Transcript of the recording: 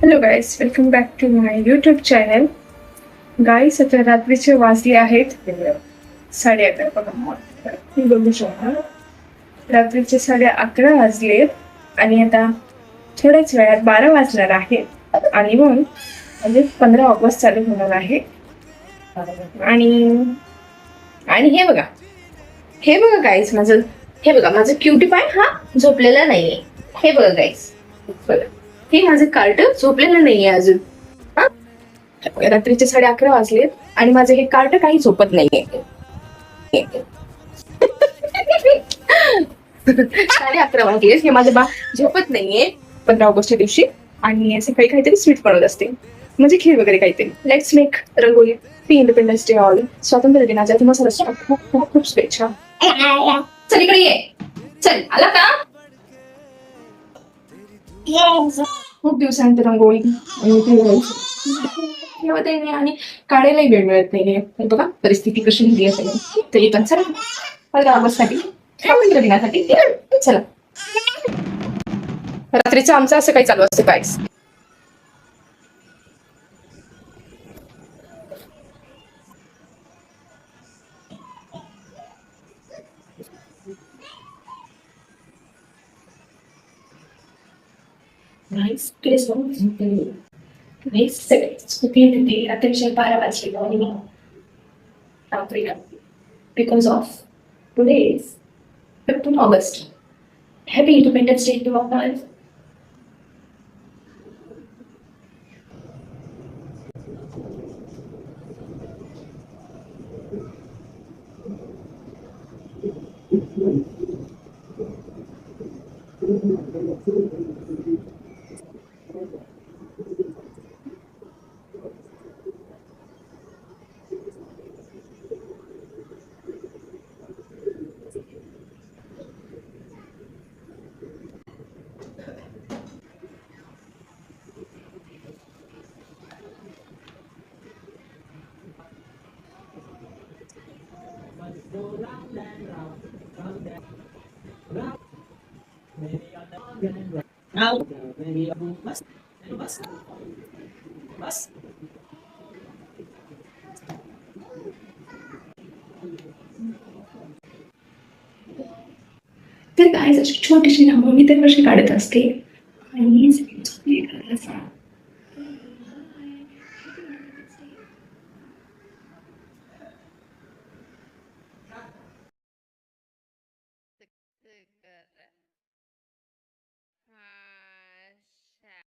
Hello guys, welcome back to my YouTube channel. Guys, आता रात्रीचे वाजले आहेत 11:30. बघू शकता, रात्रीचे 11:30 वाजलेत आणि आता थोड्याच वेळात 12 वाजणार आहेत आणि मग म्हणजे 15 ऑगस्ट चालू होणार आहे. आणि आणि हे बघा गाईज, माझं क्युटी पाय हा झोपलेला नाहीये. हे बघा गाईज, बघा, हे माझं कार्ट झोपलेलं नाहीये अजून. रात्रीचे 11:30 वाजलेत आणि माझं हे कार्ट काही झोपत नाहीये. 11:30 वाजले, हे माझं बा झोपत नाहीये 15 ऑगस्टच्या दिवशी. आणि सकाळी काहीतरी स्वीट बनवत असते, म्हणजे खीर वगैरे काहीतरी. Let's make rangoli. P independence day all. स्वातंत्र्य दिनाच्या तुम्हाला खूप खूप खूप शुभेच्छा. चल इकडे ये. चल, आला का? खूप दिवसानंतर रंगोळी आणि काढायलाही वेळ मिळत नाहीये. बघा परिस्थिती कशी झाली असेल. तरी पण चला, 15 ऑगस्टसाठी, स्वातंत्र्य दिनासाठी चला. रात्रीचं आमचं असं काही चालू असतं काय. अतिशय 12 वाजले आणि because of today is 15 August. Happy independence day to all. तर काय, अशी छोटीशी रांगोळी तर कशी काढत असते आणि